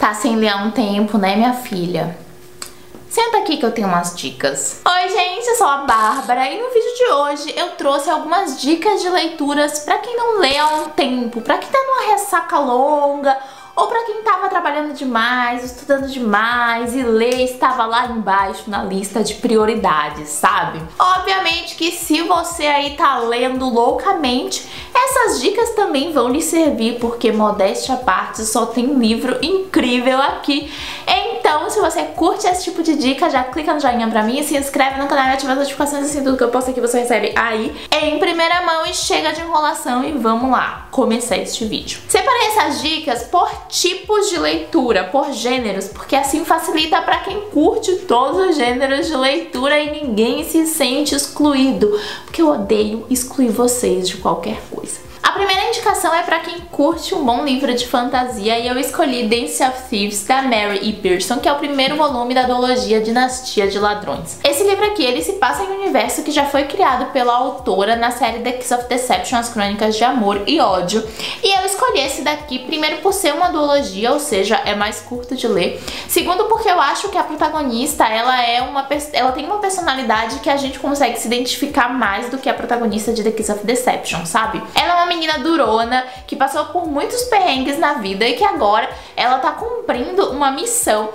tá sem ler há um tempo, né, minha filha? Senta aqui que eu tenho umas dicas. Oi, gente, eu sou a Bárbara e no vídeo de hoje eu trouxe algumas dicas de leituras pra quem não lê há um tempo, pra quem tá numa ressaca longa, ou pra quem tava trabalhando demais, estudando demais e ler estava lá embaixo na lista de prioridades, sabe? Obviamente que se você aí tá lendo loucamente, essas dicas também vão lhe servir, porque modéstia à parte, só tem livro incrível aqui. Então, se você curte esse tipo de dica, já clica no joinha pra mim, se inscreve no canal e ativa as notificações, assim tudo que eu posto aqui você recebe aí em primeira mão. E chega de enrolação e vamos lá começar este vídeo. Separei essas dicas por tipos de leitura, por gêneros, porque assim facilita pra quem curte todos os gêneros de leitura e ninguém se sente excluído, porque eu odeio excluir vocês de qualquer coisa. A primeira indicação é pra quem curte um bom livro de fantasia e eu escolhi Dance of Thieves, da Mary E. Pearson, que é o primeiro volume da duologia Dinastia de Ladrões. Esse livro aqui, ele se passa em um universo que já foi criado pela autora na série The Kiss of Deception, As Crônicas de Amor e Ódio. E eu escolhi esse daqui, primeiro por ser uma duologia, ou seja, é mais curto de ler. Segundo, porque eu acho que a protagonista, ela tem uma personalidade que a gente consegue se identificar mais do que a protagonista de The Kiss of Deception, sabe? Ela é uma menina durona que passou por muitos perrengues na vida e que agora ela tá cumprindo uma missão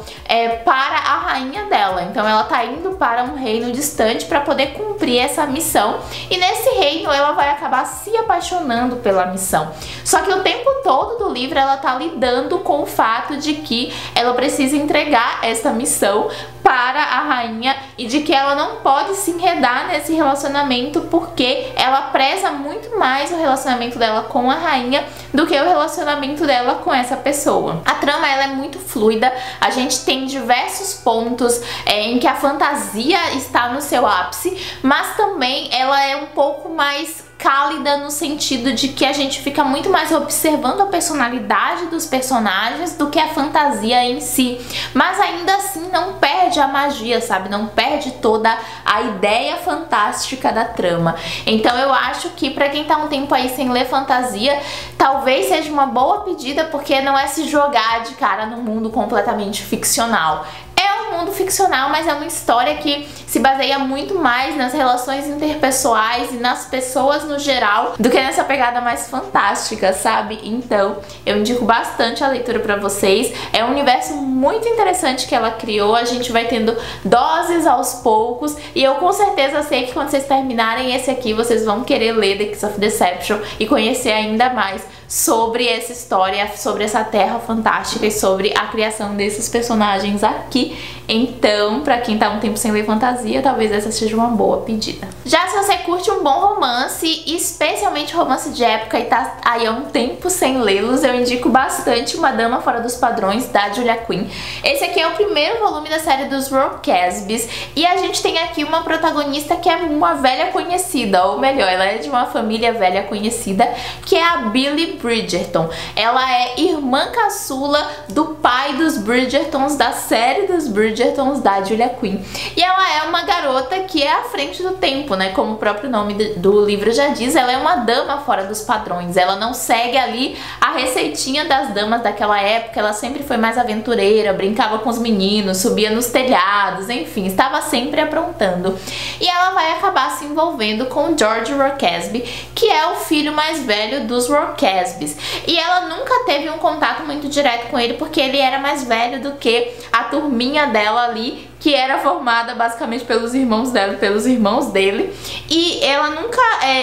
para a rainha dela. Então ela tá indo para um reino distante para poder cumprir essa missão, e nesse reino ela vai acabar se apaixonando pela missão. Só que o tempo todo do livro ela tá lidando com o fato de que ela precisa entregar essa missão para a rainha e de que ela não pode se enredar nesse relacionamento, porque ela preza muito mais o relacionamento dela com a rainha do que o relacionamento dela com essa pessoa. A trama ela é muito fluida, a gente tem diversos pontos em que a fantasia está no seu ápice, mas também ela é um pouco mais cálida no sentido de que a gente fica muito mais observando a personalidade dos personagens do que a fantasia em si, mas ainda assim não perde a magia, sabe? Não perde toda a ideia fantástica da trama. Então eu acho que pra quem tá um tempo aí sem ler fantasia, talvez seja uma boa pedida, porque não é se jogar de cara no mundo completamente ficcional. É um mundo ficcional, mas é uma história que se baseia muito mais nas relações interpessoais e nas pessoas no geral do que nessa pegada mais fantástica, sabe? Então, eu indico bastante a leitura pra vocês. É um universo muito interessante que ela criou, a gente vai tendo doses aos poucos, e eu com certeza sei que quando vocês terminarem esse aqui, vocês vão querer ler The Kiss of Deception e conhecer ainda mais sobre essa história, sobre essa terra fantástica e sobre a criação desses personagens aqui. Então, pra quem tá um tempo sem ler fantasia, talvez essa seja uma boa pedida. Já se você curte um bom romance, especialmente romance de época, e tá aí há um tempo sem lê-los, eu indico bastante Uma Dama Fora dos Padrões, da Julia Quinn. Esse aqui é o primeiro volume da série dos Rockesbys, e a gente tem aqui uma protagonista que é uma velha conhecida, ou melhor, ela é de uma família velha conhecida, que é a Billie Bridgerton. Ela é irmã caçula do pai dos Bridgertons, da série dos Bridgertons, da Julia Quinn. E ela é uma garota que é à frente do tempo, né? Como o próprio nome do livro já diz, ela é uma dama fora dos padrões. Ela não segue ali a receitinha das damas daquela época, ela sempre foi mais aventureira, brincava com os meninos, subia nos telhados, enfim, estava sempre aprontando. E ela vai acabar se envolvendo com George Rockesby, que é o filho mais velho dos Rockesbys. E ela nunca teve um contato muito direto com ele, porque ele era mais velho do que a turminha dela ali, que era formada basicamente pelos irmãos dela e pelos irmãos dele. E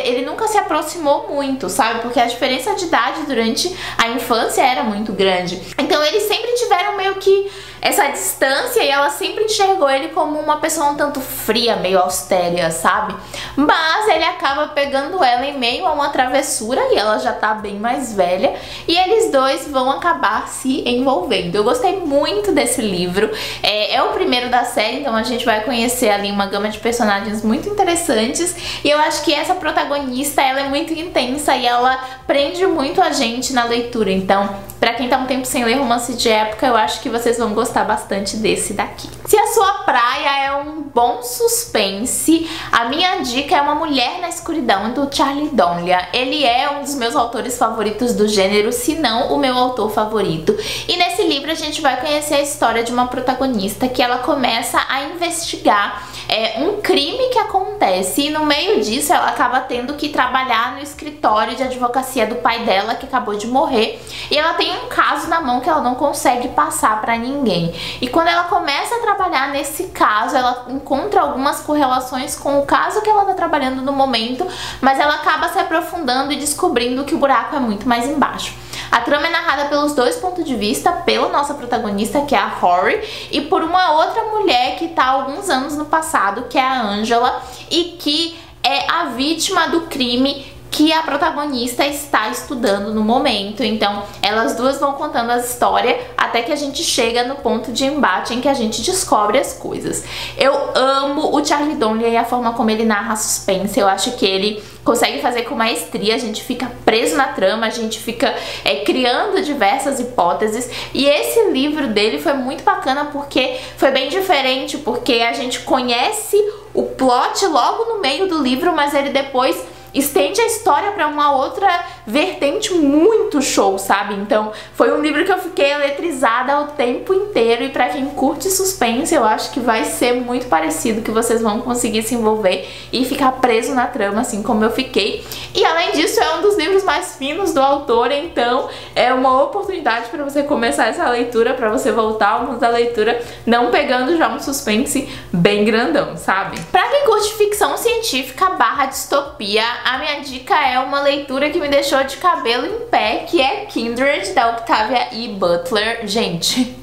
ele nunca se aproximou muito, sabe? Porque a diferença de idade durante a infância era muito grande. Então eles sempre tiveram meio que essa distância, e ela sempre enxergou ele como uma pessoa um tanto fria, meio austera, sabe? Mas ele acaba pegando ela em meio a uma travessura, e ela já tá bem mais velha, e eles dois vão acabar se envolvendo. Eu gostei muito desse livro, é o primeiro da série, então a gente vai conhecer ali uma gama de personagens muito interessantes, e eu acho que essa protagonista, ela é muito intensa e ela prende muito a gente na leitura. Então, pra quem tá um tempo sem ler romance de época, eu acho que vocês vão gostar bastante desse daqui. Se a sua praia, é um bom suspense. A minha dica é Uma Mulher na Escuridão, do Charlie Donlia. Ele é um dos meus autores favoritos do gênero, se não o meu autor favorito. E nesse livro a gente vai conhecer a história de uma protagonista que ela começa a investigar um crime que acontece, e no meio disso ela acaba tendo que trabalhar no escritório de advocacia do pai dela, que acabou de morrer, e ela tem um caso na mão que ela não consegue passar pra ninguém. E quando ela começa a trabalhar nesse caso, ela encontra algumas correlações com o caso que ela tá trabalhando no momento, mas ela acaba se aprofundando e descobrindo que o buraco é muito mais embaixo. A trama é narrada pelos dois pontos de vista, pela nossa protagonista, que é a Rory, e por uma outra mulher que tá há alguns anos no passado, que é a Angela, e que é a vítima do crime que a protagonista está estudando no momento. Então elas duas vão contando a história até que a gente chega no ponto de embate em que a gente descobre as coisas. Eu amo o Charlie Donlia e a forma como ele narra suspense. Eu acho que ele consegue fazer com maestria, a gente fica preso na trama, a gente fica criando diversas hipóteses. E esse livro dele foi muito bacana porque foi bem diferente, porque a gente conhece o plot logo no meio do livro, mas ele depois estende a história para uma outra vertente muito show, sabe? Então foi um livro que eu fiquei eletrizada o tempo inteiro, e para quem curte suspense eu acho que vai ser muito parecido, que vocês vão conseguir se envolver e ficar preso na trama assim como eu fiquei. E além disso é um dos livros mais finos do autor, então é uma oportunidade para você começar essa leitura, para você voltar ao mundo da leitura não pegando já um suspense bem grandão, sabe? Para quem curte ficção científica / distopia, a minha dica é uma leitura que me deixou de cabelo em pé, que é Kindred, da Octavia E. Butler. Gente,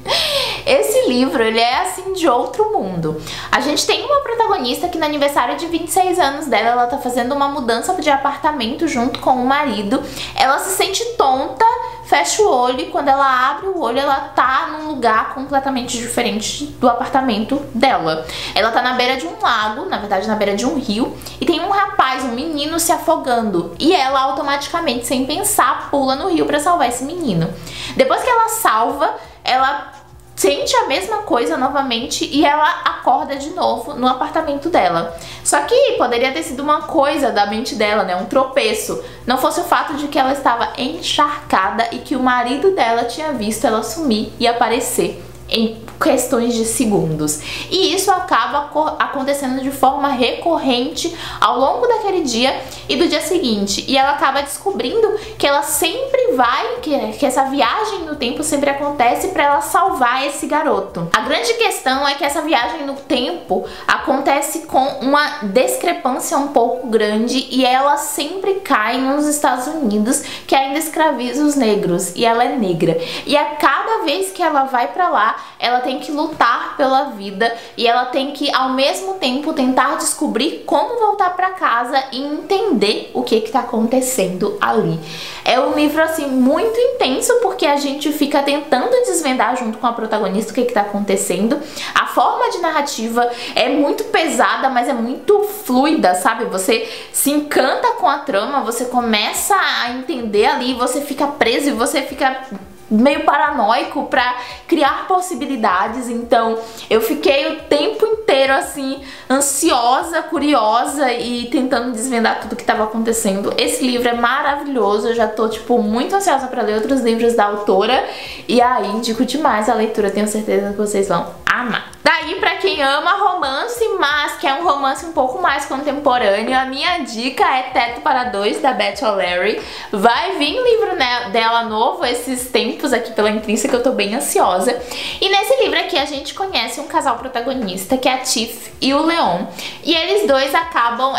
esse livro, ele é assim de outro mundo. A gente tem uma protagonista que no aniversário de 26 anos dela, ela tá fazendo uma mudança de apartamento junto com o marido. Ela se sente tonta, fecha o olho, e quando ela abre o olho, ela tá num lugar completamente diferente do apartamento dela. Ela tá na beira de um lago, na verdade na beira de um rio, e tem um rapaz, um menino se afogando, e ela automaticamente, sem pensar, pula no rio pra salvar esse menino. Depois que ela salva, ela sente a mesma coisa novamente e ela acorda de novo no apartamento dela. Só que poderia ter sido uma coisa da mente dela, né? Um tropeço. Não fosse o fato de que ela estava encharcada e que o marido dela tinha visto ela sumir e aparecer em questões de segundos. E isso acaba acontecendo de forma recorrente ao longo daquele dia e do dia seguinte. E ela acaba descobrindo que ela sempre vai, que essa viagem no tempo sempre acontece para ela salvar esse garoto. A grande questão é que essa viagem no tempo acontece com uma discrepância um pouco grande, e ela sempre cai nos Estados Unidos, que ainda escraviza os negros, e ela é negra. E a cada vez que ela vai para lá, ela tem que lutar pela vida, e ela tem que ao mesmo tempo tentar descobrir como voltar para casa e entender o que tá acontecendo ali. É um livro assim muito intenso, porque a gente fica tentando desvendar junto com a protagonista o que tá acontecendo. A forma de narrativa é muito pesada, mas é muito fluida, sabe? Você se encanta com a trama, você começa a entender ali, você fica preso e você fica meio paranoico pra criar possibilidades. Então eu fiquei o tempo inteiro assim ansiosa, curiosa e tentando desvendar tudo que estava acontecendo. Esse livro é maravilhoso, eu já tô tipo muito ansiosa pra ler outros livros da autora, e aí indico demais a leitura, tenho certeza que vocês vão amar. Daí, pra quem ama romance, mas quer um romance um pouco mais contemporâneo, a minha dica é Teto para Dois, da Beth O'Leary. Vai vir livro dela novo esses tempos aqui pela Intrínseca, eu tô bem ansiosa. E nesse livro aqui a gente conhece um casal protagonista, que é a Tiff e o Leon. E eles dois acabam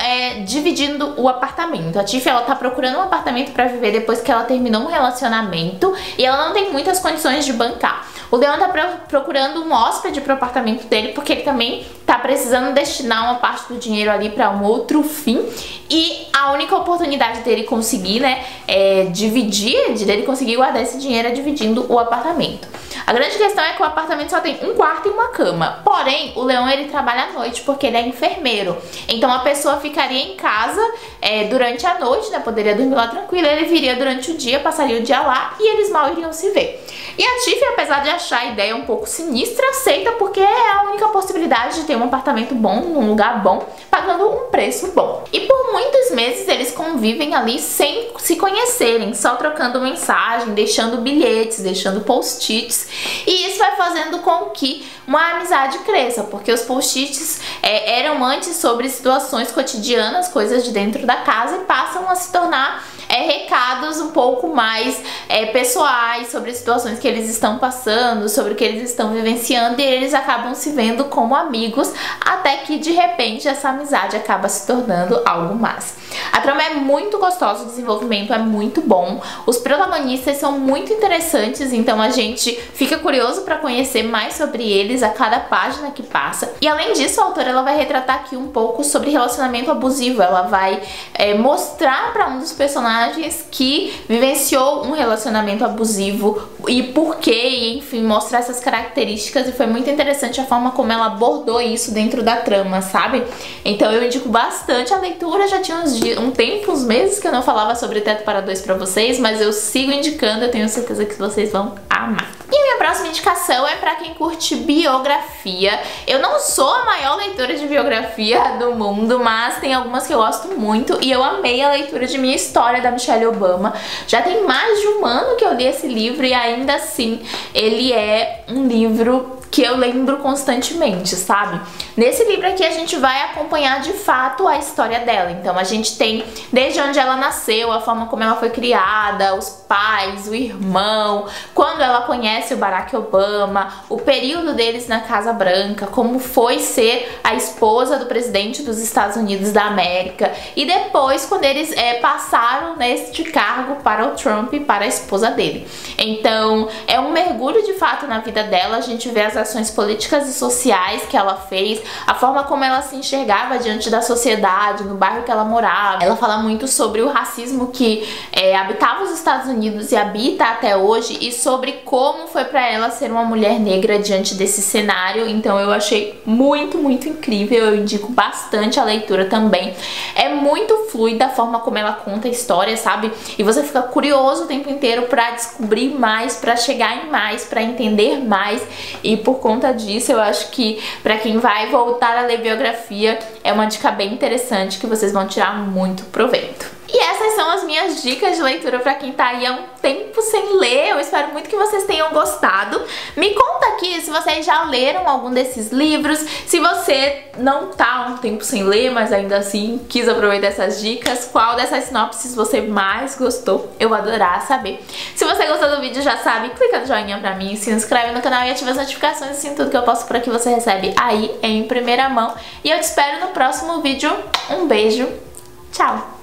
dividindo o apartamento. A Tiff, ela tá procurando um apartamento pra viver depois que ela terminou um relacionamento, e ela não tem muitas condições de bancar. O Leon tá procurando um hóspede pro apartamento dele, porque ele também tá precisando destinar uma parte do dinheiro ali pra um outro fim. E a única oportunidade dele conseguir, né, dele conseguir guardar esse dinheiro é dividindo o apartamento. A grande questão é que o apartamento só tem um quarto e uma cama. Porém, o Leon ele trabalha à noite porque ele é enfermeiro. Então a pessoa ficaria em casa durante a noite, né? Poderia dormir lá tranquila. Ele viria durante o dia, passaria o dia lá e eles mal iriam se ver. E a Tiffy, apesar de achar a ideia um pouco sinistra, aceita porque é a única possibilidade de ter um apartamento bom, num lugar bom, pagando um preço bom. E por muitos meses eles convivem ali sem se conhecerem, só trocando mensagem, deixando bilhetes, deixando post-its. E isso vai fazendo com que uma amizade cresça, porque os post-its eram antes sobre situações cotidianas, coisas de dentro da casa, e passam a se tornar recados um pouco mais pessoais sobre situações que eles estão passando, sobre o que eles estão vivenciando, e eles acabam se vendo como amigos, até que de repente essa amizade acaba se tornando algo mais. A trama é muito gostosa, o desenvolvimento é muito bom, os protagonistas são muito interessantes, então a gente fica curioso para conhecer mais sobre eles a cada página que passa. E além disso, a autora ela vai retratar aqui um pouco sobre relacionamento abusivo. Ela vai mostrar para um dos personagens que vivenciou um relacionamento abusivo e por quê, e enfim, mostrar essas características, e foi muito interessante a forma como ela abordou isso dentro da trama, sabe? Então eu indico bastante a leitura. Já tinha uns meses que eu não falava sobre Teto para Dois pra vocês, mas eu sigo indicando, eu tenho certeza que vocês vão amar. E a minha próxima indicação é pra quem curte biografia. Eu não sou a maior leitora de biografia do mundo, mas tem algumas que eu gosto muito, e eu amei a leitura de Minha História, da Michelle Obama. Já tem mais de um ano que eu li esse livro e ainda assim ele é um livro que eu lembro constantemente, sabe? Nesse livro aqui a gente vai acompanhar de fato a história dela. Então a gente tem desde onde ela nasceu, a forma como ela foi criada, os pais, o irmão, quando ela conhece o Barack Obama, o período deles na Casa Branca, como foi ser a esposa do presidente dos Estados Unidos da América, e depois quando eles passaram neste cargo para o Trump e para a esposa dele. Então é um mergulho de fato na vida dela. A gente vê as ações políticas e sociais que ela fez, a forma como ela se enxergava diante da sociedade, no bairro que ela morava. Ela fala muito sobre o racismo que habitava os Estados Unidos e habita até hoje, e sobre como foi pra ela ser uma mulher negra diante desse cenário. Então eu achei muito, muito incrível, eu indico bastante a leitura também. É muito fluida a forma como ela conta a história, sabe? E você fica curioso o tempo inteiro pra descobrir mais, pra chegar em mais, pra entender mais, e por conta disso eu acho que pra quem vai voltar a ler biografia é uma dica bem interessante que vocês vão tirar muito proveito. E essas são as minhas dicas de leitura pra quem tá aí há um tempo sem ler. Eu espero muito que vocês tenham gostado. Me conta aqui se vocês já leram algum desses livros, se você não tá há um tempo sem ler, mas ainda assim quis aproveitar essas dicas, qual dessas sinopses você mais gostou. Eu vou adorar saber. Se você gostou do vídeo, já sabe, clica no joinha pra mim, se inscreve no canal e ativa as notificações, assim, tudo que eu posto por aqui você recebe aí em primeira mão. E eu te espero no próximo vídeo. Um beijo, tchau!